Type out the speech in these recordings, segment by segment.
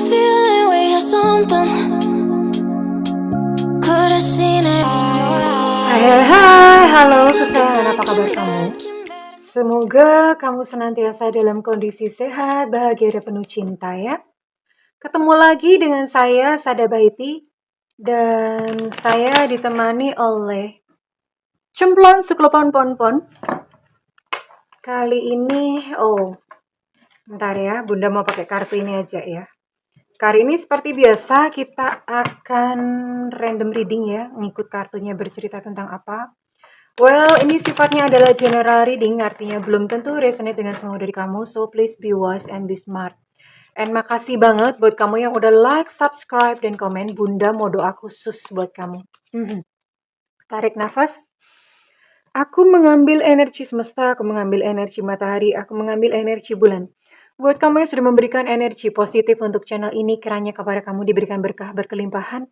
feeling we had something. Could have seen it in your eyes. Hai, halo kesayangan, apa kabar kamu? Semoga kamu senantiasa dalam kondisi sehat, bahagia, dan penuh cinta ya. Ketemu lagi dengan saya, Sada Baiti, dan saya ditemani oleh Cemplon Suklopon Ponpon. Kali ini, bentar ya, Bunda mau pakai kartu ini aja ya. Kali ini seperti biasa kita akan random reading ya, ngikut kartunya bercerita tentang apa. Well, ini sifatnya adalah general reading, artinya belum tentu resonate dengan semua dari kamu, so please be wise and be smart. And makasih banget buat kamu yang udah like, subscribe, dan komen. Bunda mau doa khusus buat kamu. Tarik nafas. Aku mengambil energi semesta, aku mengambil energi matahari, aku mengambil energi bulan. Buat kamu yang sudah memberikan energi positif untuk channel ini, kiranya kepada kamu diberikan berkah berkelimpahan,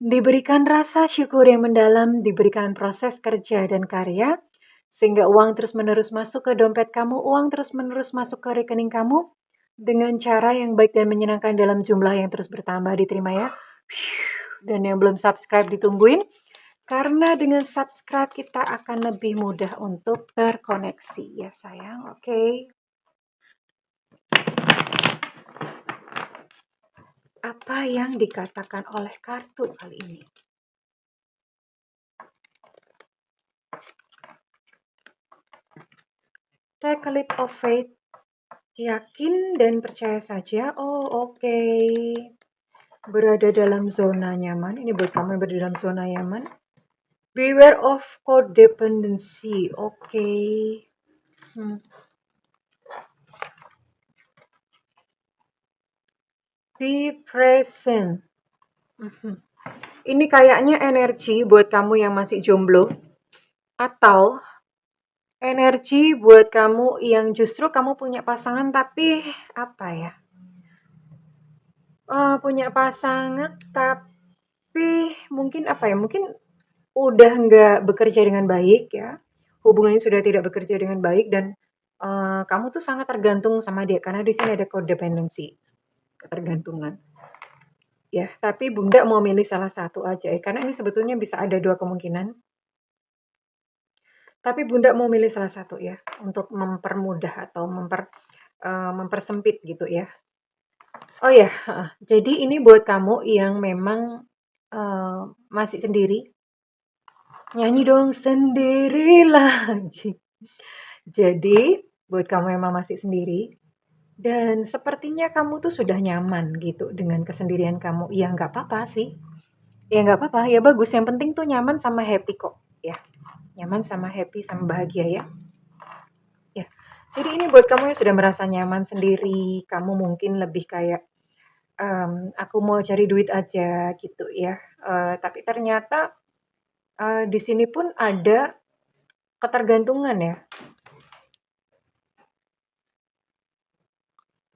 diberikan rasa syukur yang mendalam, diberikan proses kerja dan karya, sehingga uang terus-menerus masuk ke dompet kamu, uang terus-menerus masuk ke rekening kamu, dengan cara yang baik dan menyenangkan dalam jumlah yang terus bertambah, diterima ya. Dan yang belum subscribe ditungguin, karena dengan subscribe kita akan lebih mudah untuk terkoneksi ya sayang, oke? Apa yang dikatakan oleh kartu kali ini? Take a leap of faith. Yakin dan percaya saja. Oh, oke. Berada dalam zona nyaman. Ini buat kamu yang berada dalam zona nyaman. Beware of codependency. Oke. Be present. Ini kayaknya energi buat kamu yang masih jomblo. Atau energi buat kamu yang justru kamu punya pasangan tapi apa ya? Punya pasangan tapi mungkin apa ya? Mungkin udah nggak bekerja dengan baik ya. Hubungannya sudah tidak bekerja dengan baik dan kamu tuh sangat tergantung sama dia karena di sini ada codependency, ketergantungan. Ya, tapi Bunda mau milih salah satu aja ya, karena ini sebetulnya bisa ada dua kemungkinan. Tapi Bunda mau milih salah satu ya, untuk mempermudah atau mempersempit gitu ya. Oh ya, jadi ini buat kamu yang memang masih sendiri. Nyanyi dong sendiri lagi. Jadi buat kamu yang memang masih sendiri, dan sepertinya kamu tuh sudah nyaman gitu dengan kesendirian kamu. Ya nggak apa-apa sih. Ya nggak apa-apa, ya bagus. Yang penting tuh nyaman sama happy kok. Ya, nyaman sama happy sama bahagia ya. Ya, jadi ini buat kamu yang sudah merasa nyaman sendiri. Kamu mungkin lebih kayak, aku mau cari duit aja gitu ya. Tapi ternyata di sini pun ada ketergantungan ya.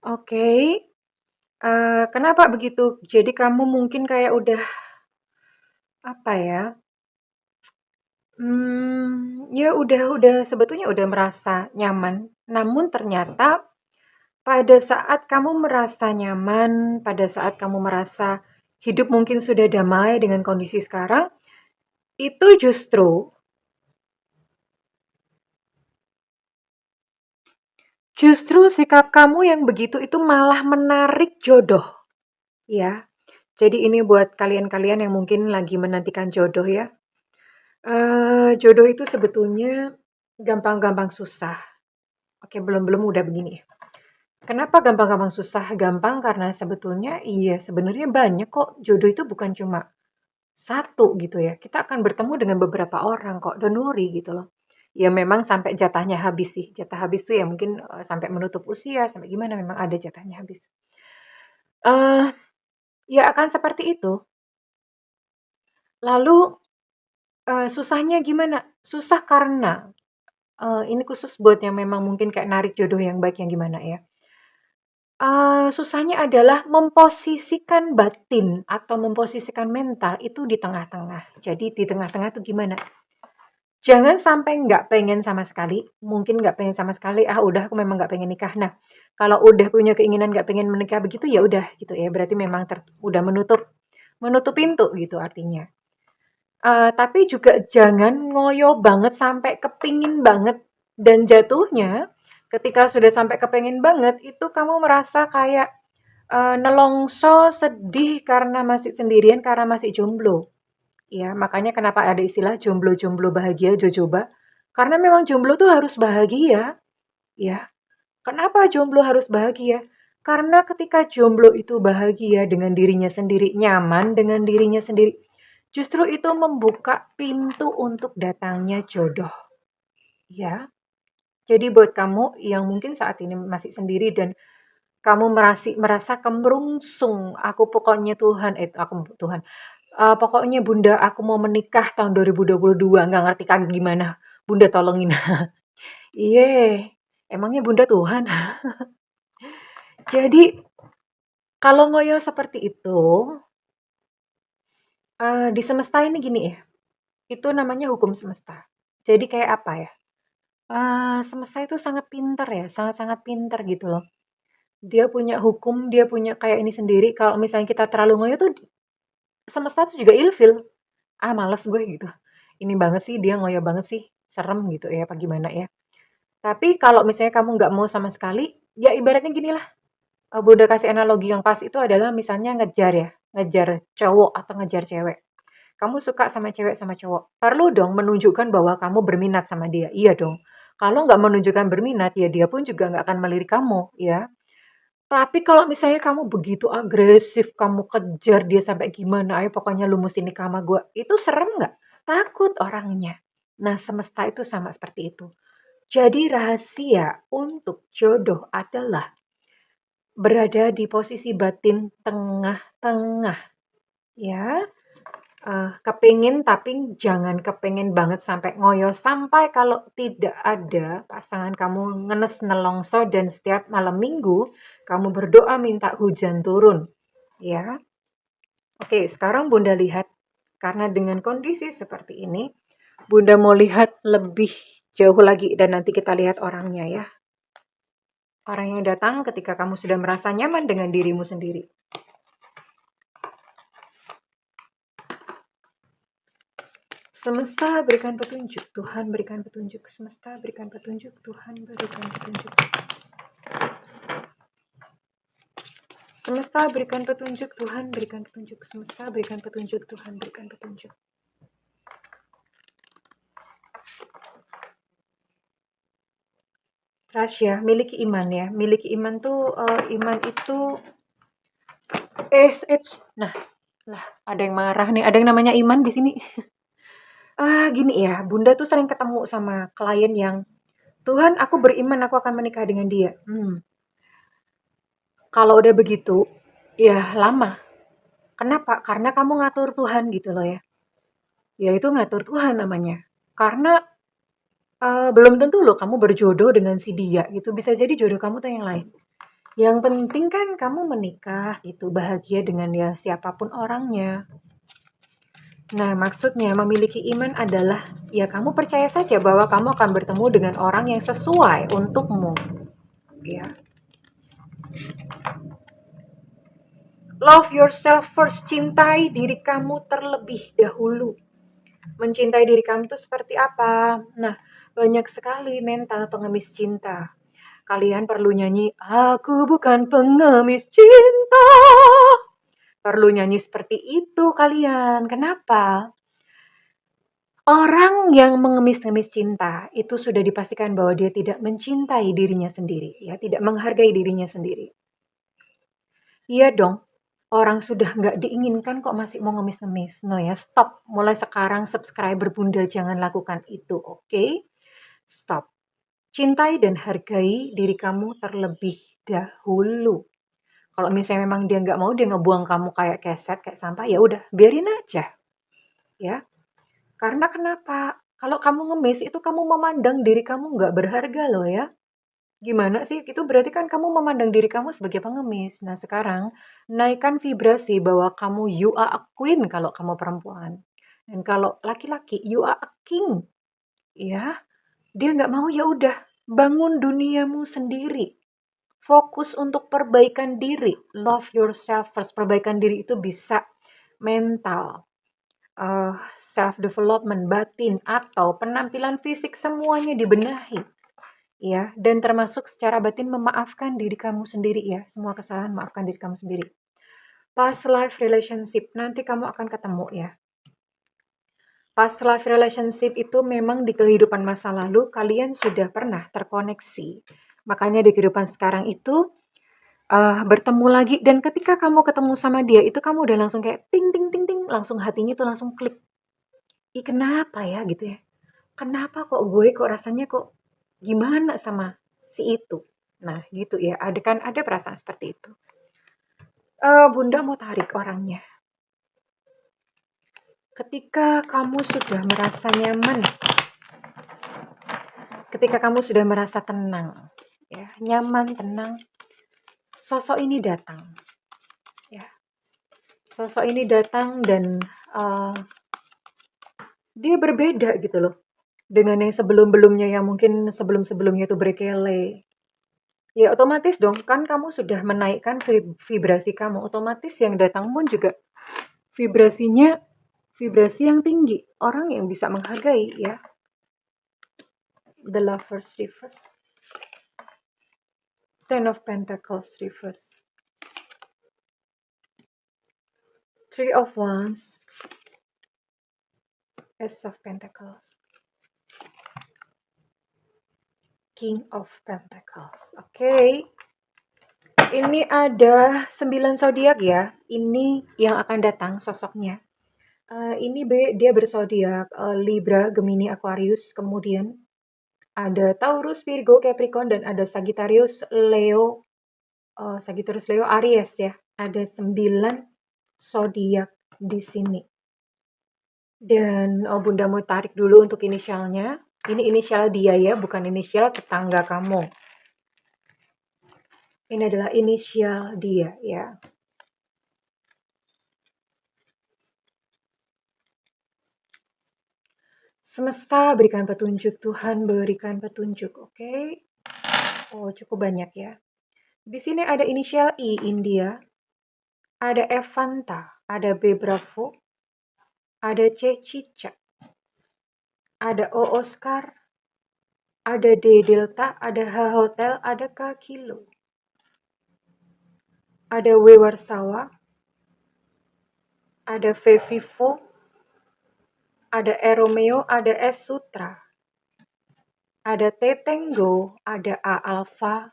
Oke. Kenapa begitu? Jadi kamu mungkin kayak udah apa ya? Ya udah sebetulnya udah merasa nyaman. Namun ternyata pada saat kamu merasa nyaman, pada saat kamu merasa hidup mungkin sudah damai dengan kondisi sekarang, itu justru sikap kamu yang begitu itu malah menarik jodoh. Ya. Jadi ini buat kalian-kalian yang mungkin lagi menantikan jodoh ya. Jodoh itu sebetulnya gampang-gampang susah. Oke, belum udah begini. Kenapa gampang-gampang susah? Gampang karena sebetulnya sebenarnya banyak kok. Jodoh itu bukan cuma satu gitu ya. Kita akan bertemu dengan beberapa orang kok. Don't worry gitu loh. Ya memang sampai jatahnya habis sih. Jatah habis tuh ya mungkin sampai menutup usia, sampai gimana memang ada jatahnya habis. Ya akan seperti itu. Lalu susahnya gimana? Susah karena ini khusus buat yang memang mungkin kayak narik jodoh yang baik yang gimana ya. Susahnya adalah memposisikan batin atau memposisikan mental itu di tengah-tengah. Jadi di tengah-tengah tuh gimana? Jangan sampai nggak pengen sama sekali, mungkin nggak pengen sama sekali, "Ah, udah aku memang nggak pengen nikah." Nah, kalau udah punya keinginan nggak pengen menikah begitu, ya udah gitu ya, berarti memang udah menutup menutup pintu gitu artinya. Tapi juga jangan ngoyo banget sampai kepingin banget dan jatuhnya ketika sudah sampai kepingin banget itu kamu merasa kayak, nelongso, sedih karena masih sendirian, karena masih jomblo. Ya, makanya kenapa ada istilah jomblo-jomblo bahagia jojoba, karena memang jomblo tuh harus bahagia, ya. Kenapa jomblo harus bahagia? Karena ketika jomblo itu bahagia dengan dirinya sendiri, nyaman dengan dirinya sendiri, justru itu membuka pintu untuk datangnya jodoh, ya. Jadi buat kamu yang mungkin saat ini masih sendiri dan kamu merasa kemerungsung, aku pokoknya Tuhan, aku Tuhan, pokoknya Bunda aku mau menikah tahun 2022, nggak ngerti kan gimana, Bunda tolongin. Iye, emangnya Bunda Tuhan? Jadi kalau ngoyo seperti itu, di semesta ini gini ya, itu namanya hukum semesta. Jadi kayak apa ya, semesta itu sangat pinter ya, sangat-sangat pinter gitu loh. Dia punya hukum, dia punya kayak ini sendiri, kalau misalnya kita terlalu ngoyo tuh semesta tuh juga ilfil, "Ah, males gue," gitu. "Ini banget sih, dia ngoyo banget sih, serem," gitu ya, apa gimana ya. Tapi kalau misalnya kamu nggak mau sama sekali, ya ibaratnya ginilah, Bunda kasih analogi yang pas itu adalah misalnya ngejar ya, ngejar cowok atau ngejar cewek. Kamu suka sama cewek sama cowok, perlu dong menunjukkan bahwa kamu berminat sama dia, iya dong. Kalau nggak menunjukkan berminat, ya dia pun juga nggak akan melirik kamu, ya. Tapi kalau misalnya kamu begitu agresif, kamu kejar dia sampai gimana, "Ayo pokoknya lu mesti nikah sama gue." Itu serem nggak? Takut orangnya. Nah, semesta itu sama seperti itu. Jadi rahasia untuk jodoh adalah berada di posisi batin tengah-tengah, ya. Kepingin tapi jangan kepingin banget sampai ngoyo, sampai kalau tidak ada pasangan kamu ngenes nelongso dan setiap malam minggu kamu berdoa minta hujan turun, ya. Oke, sekarang Bunda lihat, karena dengan kondisi seperti ini, Bunda mau lihat lebih jauh lagi dan nanti kita lihat orangnya ya. Orang yang datang ketika kamu sudah merasa nyaman dengan dirimu sendiri. Semesta berikan petunjuk, Tuhan berikan petunjuk, semesta berikan petunjuk, Tuhan berikan petunjuk. Semesta berikan petunjuk, Tuhan berikan petunjuk, semesta berikan petunjuk, Tuhan berikan petunjuk. Trust ya, miliki iman ya. Miliki iman tuh, iman itu nah, lah ada yang marah nih, ada yang namanya iman di sini. Gini ya, Bunda tuh sering ketemu sama klien yang, "Tuhan, aku beriman aku akan menikah dengan dia." Kalau udah begitu, ya lama. Kenapa? Karena kamu ngatur Tuhan gitu loh ya. Ya itu ngatur Tuhan namanya. Karena belum tentu loh kamu berjodoh dengan si dia gitu. Bisa jadi jodoh kamu tuh yang lain. Yang penting kan kamu menikah gitu, bahagia dengan ya siapapun orangnya. Nah, maksudnya memiliki iman adalah ya kamu percaya saja bahwa kamu akan bertemu dengan orang yang sesuai untukmu. Ya. Love yourself first, cintai diri kamu terlebih dahulu. Mencintai diri kamu itu seperti apa? Nah, banyak sekali mental pengemis cinta. Kalian perlu nyanyi, "Aku bukan pengemis cinta." Perlu nyanyi seperti itu kalian. Kenapa? Orang yang mengemis-ngemis cinta itu sudah dipastikan bahwa dia tidak mencintai dirinya sendiri, ya, tidak menghargai dirinya sendiri. Iya dong, orang sudah nggak diinginkan kok masih mau ngemis-ngemis. No ya, stop. Mulai sekarang subscriber Bunda jangan lakukan itu, oke? Stop. Cintai dan hargai diri kamu terlebih dahulu. Kalau misalnya memang dia nggak mau, dia ngebuang kamu kayak keset, kayak sampah, ya udah, biarin aja. Ya, karena kenapa? Kalau kamu ngemis, itu kamu memandang diri kamu nggak berharga loh ya. Gimana sih? Itu berarti kan kamu memandang diri kamu sebagai pengemis. Nah, sekarang naikkan vibrasi bahwa kamu you are a queen kalau kamu perempuan. Dan kalau laki-laki, you are a king. ya. Dia nggak mau, ya udah, bangun duniamu sendiri. Fokus untuk perbaikan diri. Love yourself first. Perbaikan diri itu bisa mental, self development, batin, atau penampilan fisik, semuanya dibenahi. Ya, dan termasuk secara batin memaafkan diri kamu sendiri ya. Semua kesalahan maafkan diri kamu sendiri. Past life relationship, nanti kamu akan ketemu ya. Past life relationship itu memang di kehidupan masa lalu kalian sudah pernah terkoneksi. Makanya di kehidupan sekarang itu bertemu lagi, dan ketika kamu ketemu sama dia itu kamu udah langsung kayak ting ting ting ting, langsung hatinya tuh langsung klik. Ih, kenapa ya gitu ya? Kenapa kok gue kok rasanya kok gimana sama si itu? Nah, gitu ya. Ada perasaan seperti itu. Bunda mau tarik orangnya. Ketika kamu sudah merasa nyaman, ketika kamu sudah merasa tenang, ya, nyaman, tenang, sosok ini datang. Ya. Sosok ini datang dan dia berbeda gitu loh. Dengan yang sebelum-belumnya, yang mungkin sebelum-sebelumnya itu berkele. Ya otomatis dong, kan kamu sudah menaikkan vibrasi kamu. Otomatis yang datang pun juga vibrasinya vibrasi yang tinggi. Orang yang bisa menghargai ya. The Lovers reverse. Ten of Pentacles reverse. Three of Wands. Ace of Pentacles. King of Pentacles. Oke. Ini ada 9 zodiak ya. Ini yang akan datang sosoknya. Ini dia berzodiak Libra, Gemini, Aquarius. Kemudian ada Taurus, Virgo, Capricorn, dan ada Sagittarius, Leo, Aries ya. Ada 9 zodiak di sini. Dan Bunda mau tarik dulu untuk inisialnya. Ini inisial dia ya, bukan inisial tetangga kamu. Ini adalah inisial dia ya. Semesta berikan petunjuk, Tuhan berikan petunjuk, oke? Oh, cukup banyak ya. Di sini ada inisial I, India, ada Evanta, ada B, Bravo, ada C, Cica, ada O, Oscar, ada D, Delta, ada H, Hotel, ada K, Kilo, ada W, Warsawa, ada V, Vivo, ada E, Romeo, ada S, Sutra, ada T, Tango, ada A, Alpha,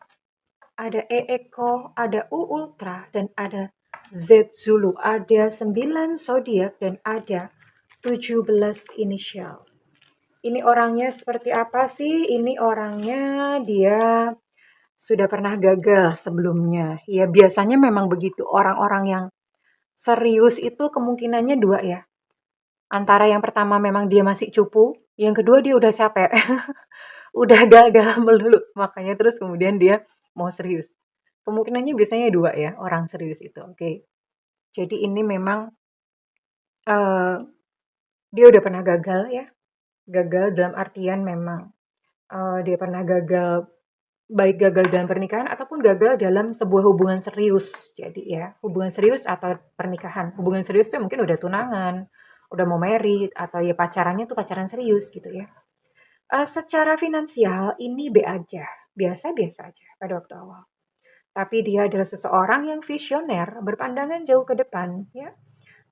ada E, Echo, ada U, Ultra, dan ada Z, Zulu. Ada 9 zodiak dan ada 17 inisial. Ini orangnya seperti apa sih? Ini orangnya dia sudah pernah gagal sebelumnya. Ya biasanya memang begitu. Orang-orang yang serius itu kemungkinannya dua ya. Antara yang pertama memang dia masih cupu, yang kedua dia udah capek. Udah gagal melulu. Makanya terus kemudian dia mau serius. Kemungkinannya biasanya dua ya, orang serius itu. Oke. Jadi ini memang dia udah pernah gagal ya. Gagal dalam artian memang dia pernah gagal, baik gagal dalam pernikahan ataupun gagal dalam sebuah hubungan serius. Jadi ya, hubungan serius atau pernikahan. Hubungan serius itu mungkin udah tunangan, udah mau married, atau ya pacarannya tuh pacaran serius gitu ya. Secara finansial ini B aja, biasa-biasa aja pada waktu awal. Tapi dia adalah seseorang yang visioner, berpandangan jauh ke depan ya.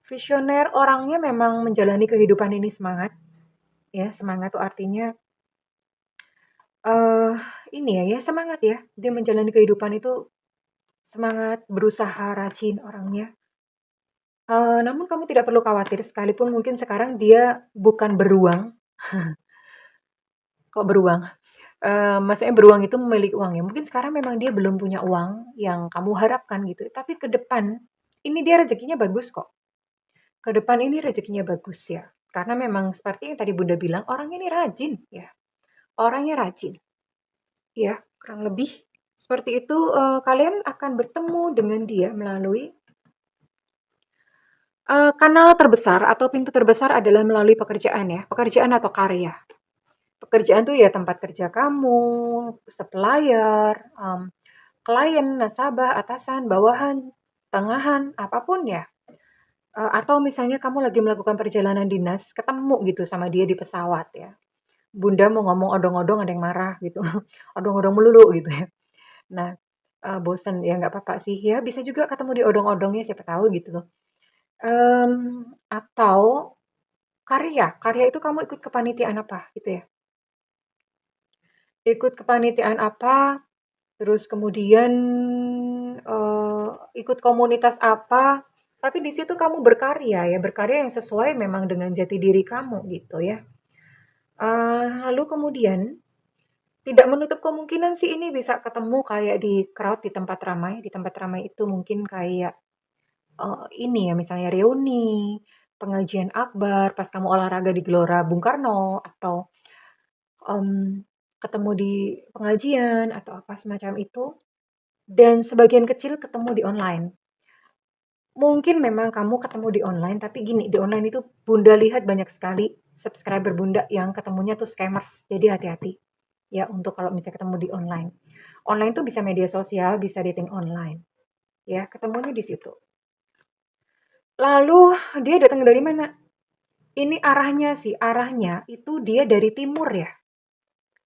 Visioner, orangnya memang menjalani kehidupan ini semangat. Ya, semangat tuh artinya ini ya semangat ya. Dia menjalani kehidupan itu semangat, berusaha, rajin orangnya. Namun kamu tidak perlu khawatir, sekalipun mungkin sekarang dia bukan beruang. Kok beruang? Maksudnya beruang itu memiliki uang ya. Mungkin sekarang memang dia belum punya uang yang kamu harapkan gitu. Tapi ke depan ini dia rezekinya bagus kok. Ke depan ini rezekinya bagus ya. Karena memang seperti yang tadi Bunda bilang, orangnya ini rajin ya. Orangnya rajin. Ya, kurang lebih seperti itu. Kalian akan bertemu dengan dia melalui kanal terbesar atau pintu terbesar adalah melalui pekerjaan ya. Pekerjaan atau karya. Pekerjaan tuh ya tempat kerja kamu, supplier, klien, nasabah, atasan, bawahan, tengahan, apapun ya. Atau misalnya kamu lagi melakukan perjalanan dinas, ketemu gitu sama dia di pesawat ya. Bunda mau ngomong odong-odong ada yang marah gitu, odong-odong melulu gitu ya. Nah, bosen ya nggak apa-apa sih, ya bisa juga ketemu di odong-odongnya siapa tahu gitu loh. Atau karya, karya itu kamu ikut kepanitiaan apa gitu ya. Ikut kepanitiaan apa, terus kemudian, ikut komunitas apa, tapi di situ kamu berkarya ya, berkarya yang sesuai memang dengan jati diri kamu gitu ya. Lalu kemudian tidak menutup kemungkinan sih ini bisa ketemu kayak di crowd, di tempat ramai. Di tempat ramai itu mungkin kayak, ini ya misalnya reuni, pengajian akbar, pas kamu olahraga di Gelora Bung Karno, atau, ketemu di pengajian atau apa semacam itu, dan sebagian kecil ketemu di online. Mungkin memang kamu ketemu di online, tapi gini, di online itu Bunda lihat banyak sekali subscriber Bunda yang ketemunya tuh scammers. Jadi hati-hati ya untuk kalau misalnya ketemu di online. Online tuh bisa media sosial, bisa dating online. Ya, ketemunya di situ. Lalu dia datang dari mana? Ini arahnya sih, arahnya itu dia dari timur ya.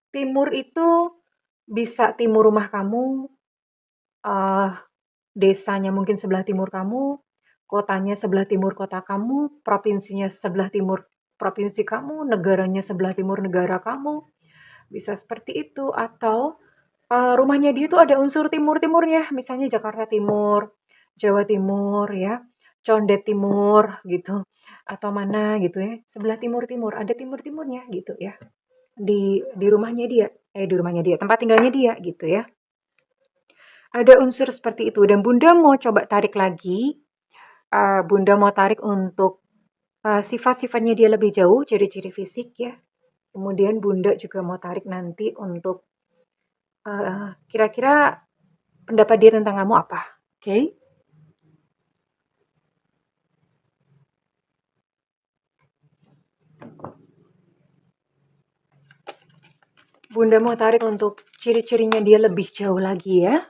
Timur itu bisa timur rumah kamu, eh desanya mungkin sebelah timur kamu, kotanya sebelah timur kota kamu, provinsinya sebelah timur provinsi kamu, negaranya sebelah timur negara kamu. Bisa seperti itu atau rumahnya dia tuh ada unsur timur-timurnya, misalnya Jakarta Timur, Jawa Timur ya, Condet Timur gitu, atau mana gitu ya, sebelah timur-timur, ada timur-timurnya gitu ya. Di rumahnya dia, di rumahnya dia, tempat tinggalnya dia gitu ya. Ada unsur seperti itu dan Bunda mau coba tarik lagi, Bunda mau tarik untuk sifat-sifatnya dia lebih jauh, ciri-ciri fisik ya. Kemudian Bunda juga mau tarik nanti untuk kira-kira pendapat dia tentang kamu apa, oke? Okay? Bunda mau tarik untuk ciri-cirinya dia lebih jauh lagi ya.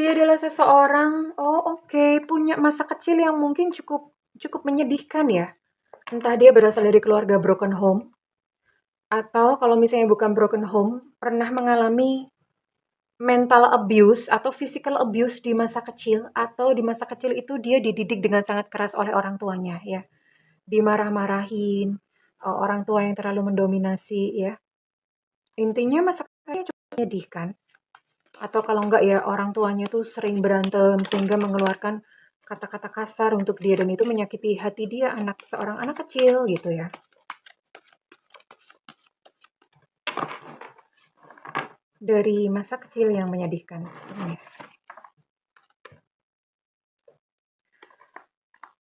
Dia adalah seseorang, oh oke, punya masa kecil yang mungkin cukup cukup menyedihkan ya. Entah dia berasal dari keluarga broken home, atau kalau misalnya bukan broken home, pernah mengalami mental abuse atau physical abuse di masa kecil, atau di masa kecil itu dia dididik dengan sangat keras oleh orang tuanya ya. Dimarah-marahin, orang tua yang terlalu mendominasi ya. Intinya masa kecilnya cukup menyedihkan. Atau kalau enggak ya orang tuanya tuh sering berantem sehingga mengeluarkan kata-kata kasar untuk dia dan itu menyakiti hati dia, seorang anak kecil gitu ya. Dari masa kecil yang menyedihkan sebenarnya.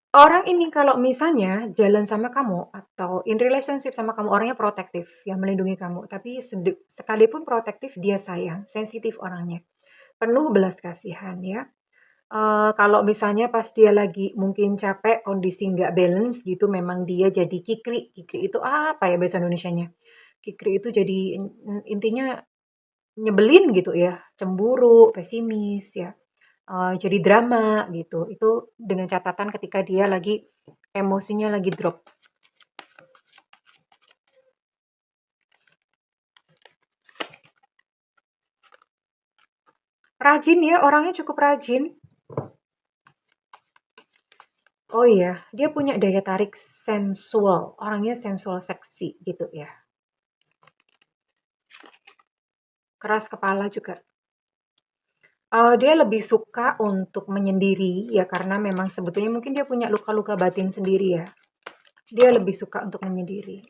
Orang ini kalau misalnya jalan sama kamu atau in relationship sama kamu, orangnya protektif, yang melindungi kamu. Tapi sekalipun protektif, dia sayang, sensitif orangnya. Penuh belas kasihan ya. Kalau misalnya pas dia lagi mungkin capek, kondisi nggak balance gitu, memang dia jadi kikri. Kikri itu apa ya bahasa Indonesianya? Kikri itu jadi intinya nyebelin gitu ya, cemburu, pesimis ya, jadi drama gitu. Itu dengan catatan ketika dia lagi emosinya lagi drop. Rajin ya, orangnya cukup rajin. Oh iya, dia punya daya tarik sensual, orangnya sensual seksi gitu ya. Keras kepala juga. Dia lebih suka untuk menyendiri ya karena memang sebetulnya mungkin dia punya luka-luka batin sendiri ya. Dia lebih suka untuk menyendiri.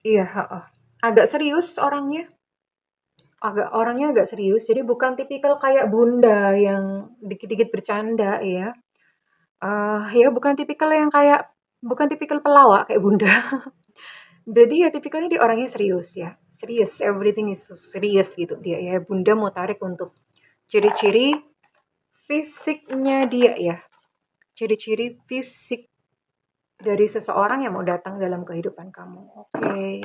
Iya, heeh. Agak serius orangnya. Orangnya agak serius. Jadi bukan tipikal kayak Bunda yang dikit-dikit bercanda ya. Ya bukan tipikal yang kayak bukan tipikal pelawak kayak Bunda. Jadi ya tipikalnya dia orangnya serius ya, serius, everything is serius gitu dia ya. Bunda mau tarik untuk ciri-ciri fisiknya dia ya, ciri-ciri fisik dari seseorang yang mau datang dalam kehidupan kamu. Oke,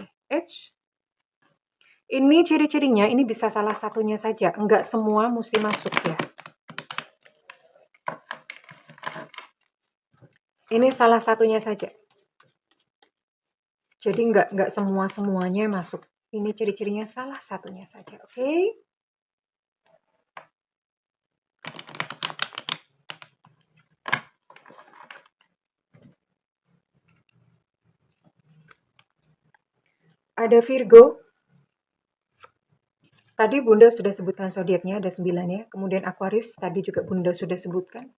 ini ciri-cirinya, ini bisa salah satunya saja, enggak semua mesti masuk ya. Ini salah satunya saja. Jadi enggak semua-semuanya masuk. Ini ciri-cirinya salah satunya saja, oke? Ada Virgo. Tadi Bunda sudah sebutkan zodiaknya ada 9 ya. Kemudian Aquarius tadi juga Bunda sudah sebutkan.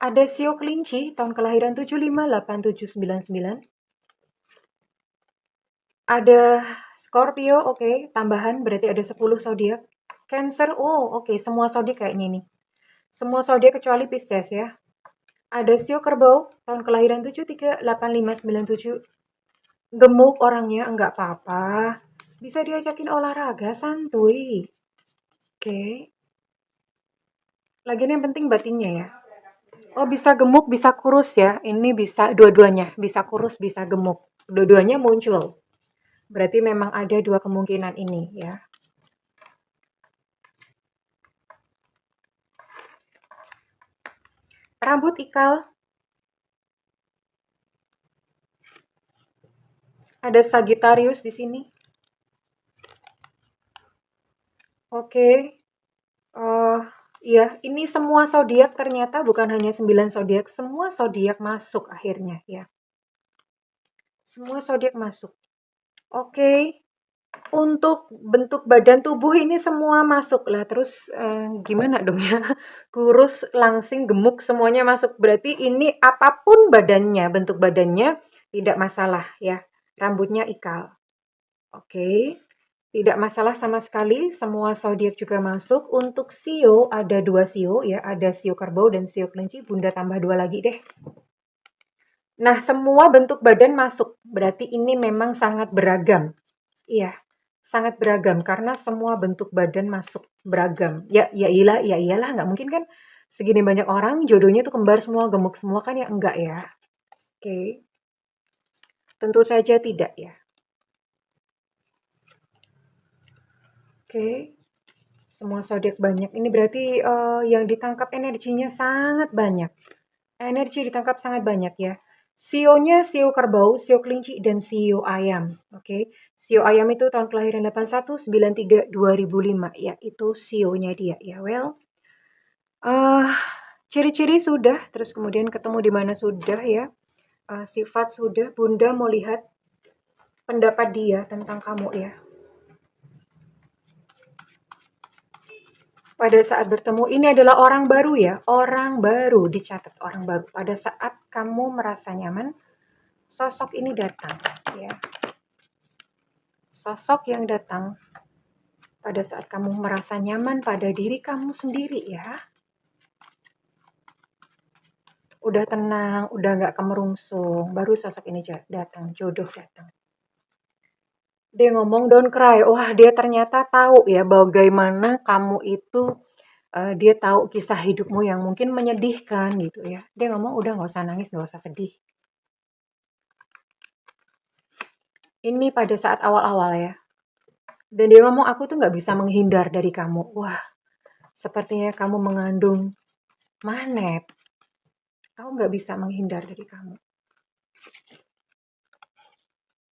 Ada Sio Kelinci tahun kelahiran 758799. Ada Scorpio, oke, tambahan berarti ada 10 zodiak. Cancer, oh oke, semua zodiak kayaknya ini. Semua zodiak kecuali Pisces ya. Ada Sio Kerbau tahun kelahiran 738597. Gemuk orangnya, enggak apa-apa. Bisa diajakin olahraga, santuy. Oke. Lagian yang penting batinnya ya. Oh, bisa gemuk, bisa kurus ya. Ini bisa dua-duanya, bisa kurus, bisa gemuk. Dua-duanya muncul. Berarti memang ada dua kemungkinan ini ya. Rambut ikal. Ada Sagittarius di sini. Oke. Iya, ini semua zodiak ternyata bukan hanya 9 zodiak, semua zodiak masuk akhirnya ya. Semua zodiak masuk. Oke. Untuk bentuk badan tubuh ini semua masuk lah. Terus gimana dong ya? Kurus, langsing, gemuk semuanya masuk. Berarti ini apapun badannya, bentuk badannya tidak masalah ya. Rambutnya ikal. Oke. Tidak masalah sama sekali, semua zodiak juga masuk. Untuk Sio ada 2 Sio ya, ada Sio Kerbau dan Sio Kelinci. Bunda tambah 2 lagi deh. Nah, semua bentuk badan masuk. Berarti ini memang sangat beragam. Iya, sangat beragam karena semua bentuk badan masuk beragam. Ya iyalah, nggak mungkin kan segini banyak orang jodohnya tuh kembar semua, gemuk semua kan ya enggak ya. Oke. Tentu saja tidak ya. Oke. Semua zodiak banyak. Ini berarti yang ditangkap energinya sangat banyak. Energi ditangkap sangat banyak ya. Sionya Sio Kerbau, Sio Kelinci, dan Sio Ayam. Oke. Sio Ayam itu tahun kelahiran 81, 93, 2005. Ya, itu Sionya dia ya. Well, ciri-ciri sudah, terus kemudian ketemu di mana sudah ya. Sifat sudah, Bunda mau lihat pendapat dia tentang kamu ya. Pada saat bertemu, ini adalah orang baru ya, orang baru, dicatat orang baru. Pada saat kamu merasa nyaman, sosok ini datang ya. Sosok yang datang pada saat kamu merasa nyaman pada diri kamu sendiri ya. Udah tenang, udah nggak kemerungsung, baru sosok ini datang, jodoh datang. Dia ngomong don't cry, wah dia ternyata tahu ya bagaimana kamu itu, dia tahu kisah hidupmu yang mungkin menyedihkan gitu ya. Dia ngomong udah nggak usah nangis, nggak usah sedih. Ini pada saat awal-awal ya. Dan dia ngomong aku tuh nggak bisa menghindar dari kamu. Wah, sepertinya kamu mengandung magnet. Aku nggak bisa menghindar dari kamu.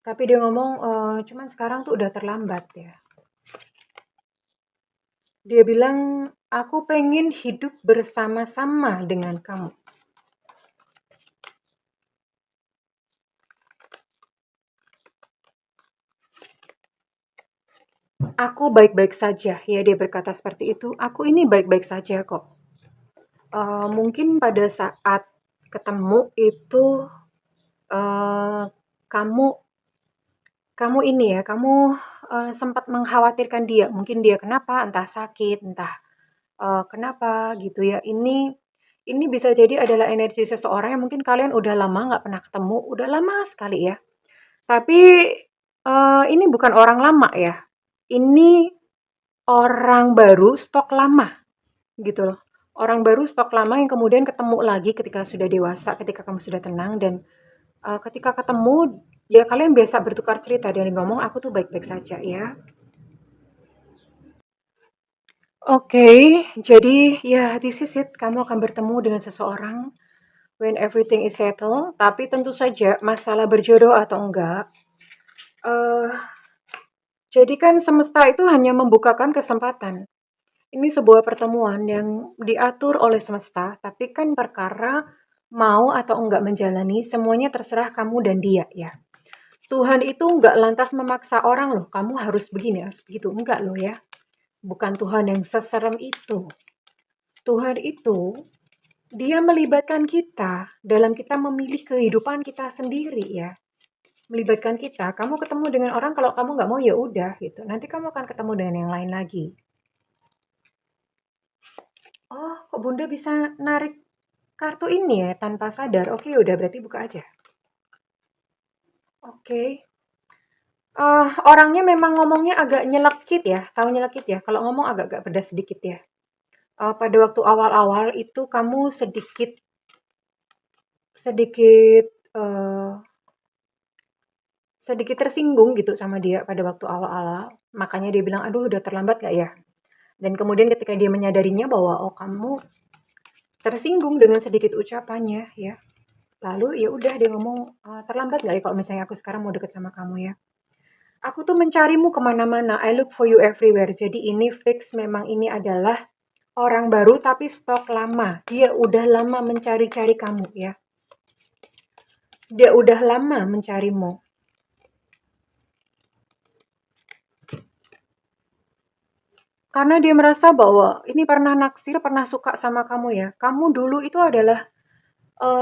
Tapi dia ngomong, cuman sekarang tuh udah terlambat ya. Dia bilang, aku pengen hidup bersama-sama dengan kamu. Aku baik-baik saja, ya dia berkata seperti itu. Aku ini baik-baik saja kok. Mungkin pada saat ketemu itu kamu kamu ini ya, kamu sempat mengkhawatirkan dia. Mungkin dia kenapa, entah sakit, entah kenapa gitu ya. Ini Ini bisa jadi adalah energi seseorang yang mungkin kalian udah lama nggak pernah ketemu, udah lama sekali ya. Tapi, ini bukan orang lama ya, ini orang baru stok lama, gitu loh. Orang baru stok lama yang kemudian ketemu lagi ketika sudah dewasa, ketika kamu sudah tenang dan, ketika ketemu, ya kalian biasa bertukar cerita dan ngomong, "Aku tuh baik-baik saja ya." Oke, jadi ya this is it, kamu akan bertemu dengan seseorang when everything is settled, tapi tentu saja masalah berjodoh atau enggak, eee, jadi kan semesta itu hanya membukakan kesempatan. Ini sebuah pertemuan yang diatur oleh semesta, tapi kan perkara mau atau enggak menjalani, semuanya terserah kamu dan dia ya. Tuhan itu enggak lantas memaksa orang loh, kamu harus begini, harus begitu, enggak loh ya. Bukan Tuhan yang seserem itu. Tuhan itu, dia melibatkan kita dalam kita memilih kehidupan kita sendiri ya. Melibatkan kita, kamu ketemu dengan orang kalau kamu nggak mau ya udah gitu. Nanti kamu akan ketemu dengan yang lain lagi. Oh, kok Bunda bisa narik kartu ini ya tanpa sadar? Oke, udah berarti buka aja. Oke. Orangnya memang ngomongnya agak nyelekit ya, tahu nyelekit ya? Kalau ngomong agak-agak pedas sedikit ya. Pada waktu awal-awal itu kamu sedikit sedikit eh, sedikit tersinggung gitu sama dia pada waktu awal-awal. Makanya dia bilang, aduh udah terlambat gak ya? Dan kemudian ketika dia menyadarinya bahwa, oh kamu tersinggung dengan sedikit ucapannya ya. Lalu ya udah dia ngomong, terlambat gak ya kalau misalnya aku sekarang mau deket sama kamu ya? Aku tuh mencarimu kemana-mana, I look for you everywhere. Jadi ini fix memang ini adalah orang baru tapi stok lama. Dia udah lama mencari-cari kamu ya. Dia udah lama mencarimu. Karena dia merasa bahwa ini pernah naksir, pernah suka sama kamu ya. Kamu dulu itu adalah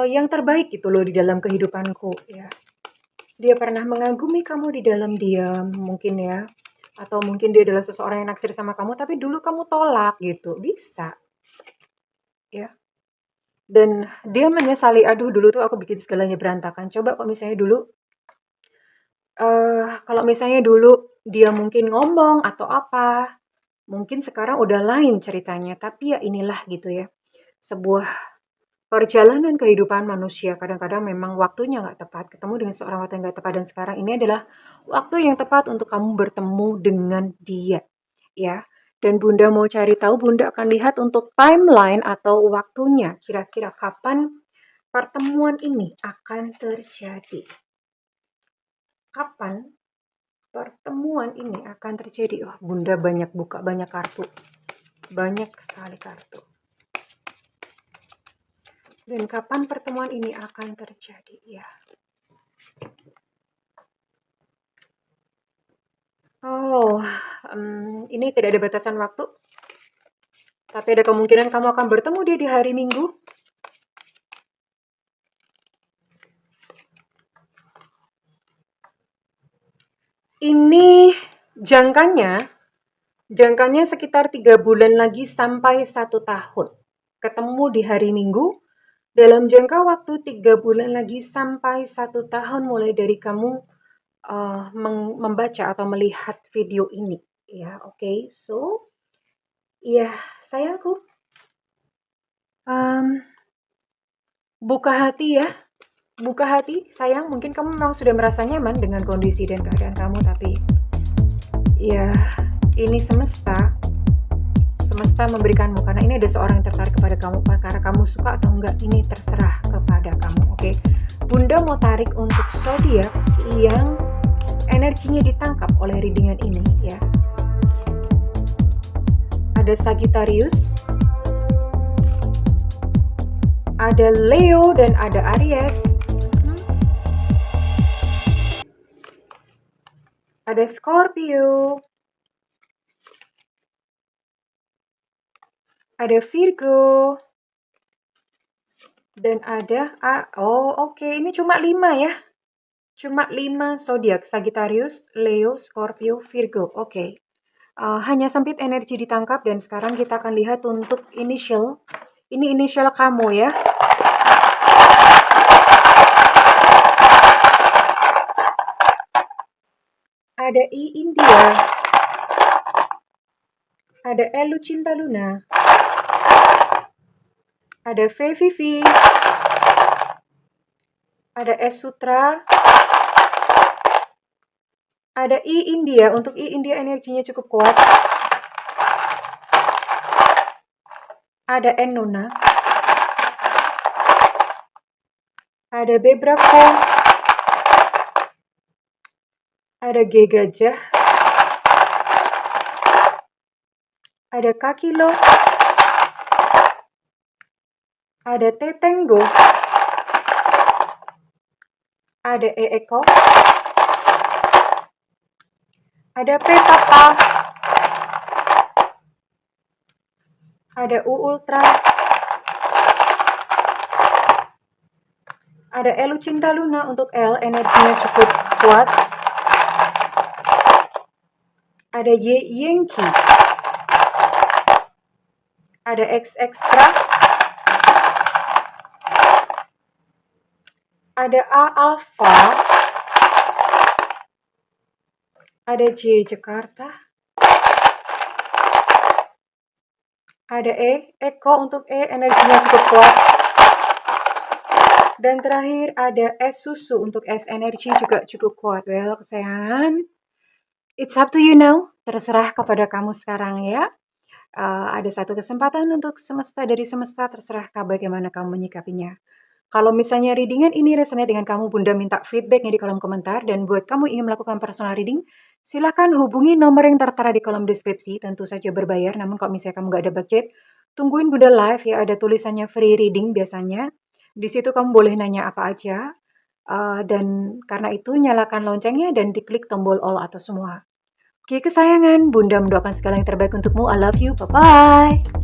yang terbaik gitu loh di dalam kehidupanku ya. Dia pernah mengagumi kamu di dalam diam mungkin ya. Atau mungkin dia adalah seseorang yang naksir sama kamu tapi dulu kamu tolak gitu. Bisa ya. Dan dia menyesali, aduh dulu tuh aku bikin segalanya berantakan. Coba kalau misalnya dulu kalau misalnya dulu dia mungkin ngomong atau apa, mungkin sekarang udah lain ceritanya, tapi ya inilah gitu ya. Sebuah perjalanan kehidupan manusia kadang-kadang memang waktunya nggak tepat, ketemu dengan seorang waktu yang nggak tepat dan sekarang ini adalah waktu yang tepat untuk kamu bertemu dengan dia, ya. Dan Bunda mau cari tahu, Bunda akan lihat untuk timeline atau waktunya, kira-kira kapan pertemuan ini akan terjadi. Kapan pertemuan ini akan terjadi? Oh, Bunda banyak buka banyak kartu. Banyak sekali kartu. Dan kapan pertemuan ini akan terjadi? Ya. Oh, ini tidak ada batasan waktu. Tapi ada kemungkinan kamu akan bertemu dia di hari Minggu. Ini jangkanya sekitar 3 bulan lagi sampai 1 tahun. Ketemu di hari Minggu, dalam jangka waktu 3 bulan lagi sampai 1 tahun mulai dari kamu membaca atau melihat video ini. Ya, oke. So, ya sayangku, buka hati ya. Buka hati, sayang. Mungkin kamu memang sudah merasa nyaman dengan kondisi dan keadaan kamu, tapi ya ini semesta memberikanmu karena ini ada seorang yang tertarik kepada kamu, karena kamu suka atau enggak ini terserah kepada kamu. Oke. Bunda mau tarik untuk zodiak yang energinya ditangkap oleh readingan ini ya. Ada Sagittarius, ada Leo dan ada Aries. Ada Scorpio, ada Virgo, dan ada oke. Ini cuma 5 ya. Cuma 5 zodiak, Sagittarius, Leo, Scorpio, Virgo. Oke. Hanya sempit energi ditangkap dan sekarang kita akan lihat untuk initial Ini inisial kamu ya. Ada I India. Ada L Lucinta Luna. Ada V Vivi. Ada S Sutra. Ada I India. Untuk I India energinya cukup kuat. Ada N Nona. Ada B Bravo. Ada G Gajah. Ada K Kilo. Ada T Tenggo. Ada E Eko. Ada P Papa. Ada U Ultra. Ada L Lucinta Luna. Untuk L energinya cukup kuat. Ada Y Yankee. Ada X Extra. Ada A Alpha. Ada J Jakarta. Ada E Eko. Untuk E energinya cukup kuat. Dan terakhir ada S Susu. Untuk S energi juga cukup kuat. Well, kesayangan, it's up to you now. Terserah kepada kamu sekarang ya. Ada satu kesempatan untuk semesta dari semesta, terserah bagaimana kamu menyikapinya. Kalau misalnya readingan ini resonate dengan kamu, Bunda minta feedbacknya di kolom komentar. Dan buat kamu ingin melakukan personal reading, silakan hubungi nomor yang tertera di kolom deskripsi. Tentu saja berbayar, namun kalau misalnya kamu nggak ada budget, tungguin Bunda live ya, ada tulisannya free reading biasanya. Di situ kamu boleh nanya apa aja. Dan karena itu nyalakan loncengnya dan diklik tombol all atau semua. Oke kesayangan, Bunda mendoakan segala yang terbaik untukmu. I love you, bye-bye.